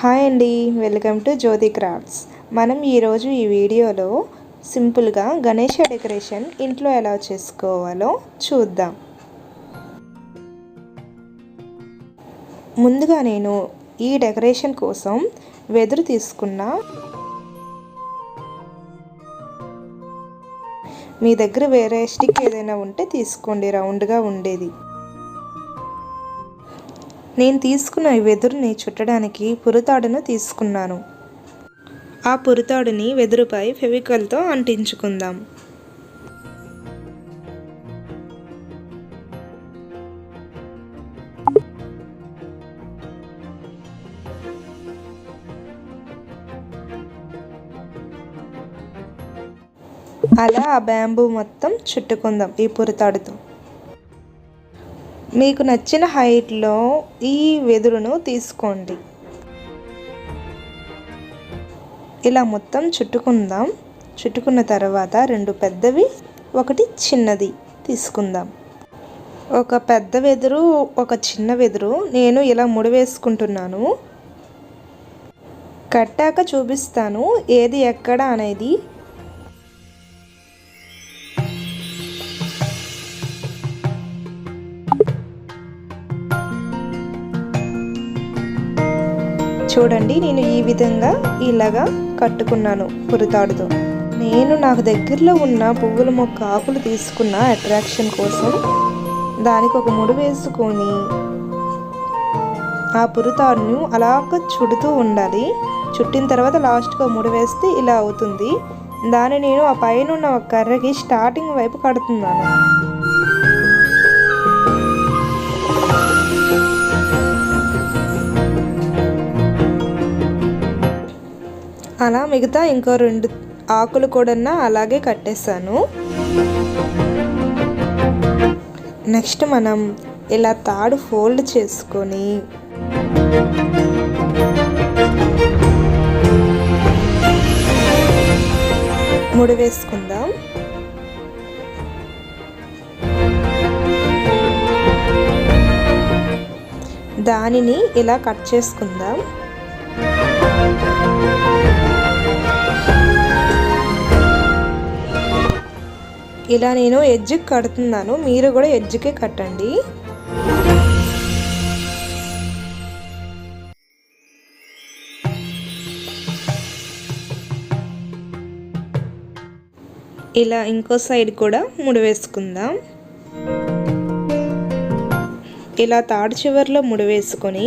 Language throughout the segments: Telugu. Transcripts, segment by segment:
హాయ్ అండి, వెల్కమ్ టు జ్యోతి క్రాఫ్ట్స్. మనం ఈరోజు ఈ వీడియోలో సింపుల్గా గణేష డెకరేషన్ ఇంట్లో ఎలా చేసుకోవాలో చూద్దాం. ముందుగా నేను ఈ డెకరేషన్ కోసం వెదురు తీసుకున్నా. మీ దగ్గర వేరే స్టిక్ ఏదైనా ఉంటే తీసుకోండి, రౌండ్గా ఉండేది. నేను తీసుకున్న ఈ వెదురుని చుట్టడానికి పురతాడును తీసుకున్నాను. ఆ పురతాడుని వెదురుపై ఫెవికాల్తో అంటించుకుందాం. అలా ఆ బ్యాంబూ మొత్తం చుట్టుకుందాం ఈ పురతాడుతో. మీకు నచ్చిన హైట్లో ఈ వెదురును తీసుకోండి. ఇలా మొత్తం చుట్టుకుందాం. చుట్టుకున్న తర్వాత రెండు పెద్దవి, ఒకటి చిన్నది తీసుకుందాం. ఒక పెద్ద వెదురు, ఒక చిన్న వెదురు నేను ఇలా ముడివేసుకుంటున్నాను. కట్టాక చూపిస్తాను ఏది ఎక్కడ అనేది. చూడండి, నేను ఈ విధంగా ఇలాగా కట్టుకున్నాను పురతాడుతో. నేను నాకు దగ్గరలో ఉన్న పువ్వుల మొక్క ఆకులు తీసుకున్న అట్రాక్షన్ కోసం. దానికి ఒక ముడి వేసుకొని ఆ పురతాడును అలాగ చుడుతూ ఉండాలి. చుట్టిన తర్వాత లాస్ట్గా ముడి వేస్తే ఇలా అవుతుంది. దాన్ని నేను ఆ పైన ఉన్న ఒక కర్రకి స్టార్టింగ్ వైపు కడుతున్నాను. అలా మిగతా ఇంకో రెండు ఆకులు కూడా అలాగే కట్టేసాను. నెక్స్ట్ మనం ఇలా తాడు ఫోల్డ్ చేసుకొని ముడి వేసుకుందాం. దానిని ఇలా కట్ చేసుకుందాం. ఇలా నేను ఎడ్జ్కి కడుతున్నాను, మీరు కూడా ఎడ్జ్కే కట్టండి. ఇలా ఇంకో సైడ్ కూడా ముడి వేసుకుందాం. ఇలా తాడు చివర్లో ముడి వేసుకొని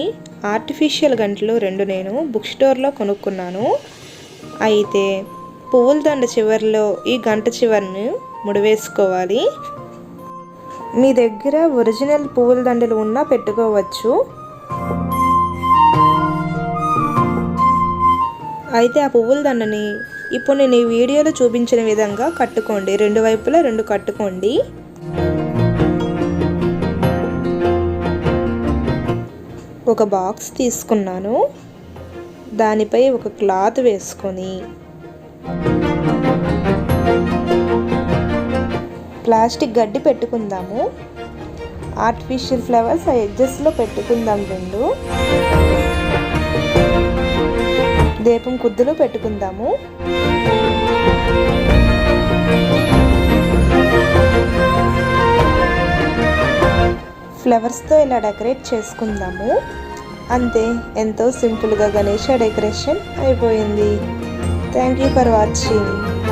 ఆర్టిఫిషియల్ గంటలు రెండు నేను బుక్ స్టోర్లో కొనుక్కున్నాను. అయితే పువ్వుల దండ చివరిలో ఈ గంట చివరిని ముడివేసుకోవాలి. మీ దగ్గర ఒరిజినల్ పువ్వుల దండలు ఉన్నా పెట్టుకోవచ్చు. అయితే ఆ పువ్వుల దండని ఇప్పుడు నేను ఈ వీడియోలో చూపించిన విధంగా కట్టుకోండి. రెండు వైపులా రెండు కట్టుకోండి. ఒక బాక్స్ తీసుకున్నాను. దానిపై ఒక క్లాత్ వేసుకొని ప్లాస్టిక్ గడ్డి పెట్టుకుందాము. ఆర్టిఫిషియల్ ఫ్లవర్స్ ఆ ఎడ్జెస్లో పెట్టుకుందాం. రెండు దీపం కుద్దులు పెట్టుకుందాము. ఫ్లవర్స్తో ఇలా డెకరేట్ చేసుకుందాము. అంతే, ఎంతో సింపుల్గా గణేష డెకరేషన్ అయిపోయింది. Thank you for watching.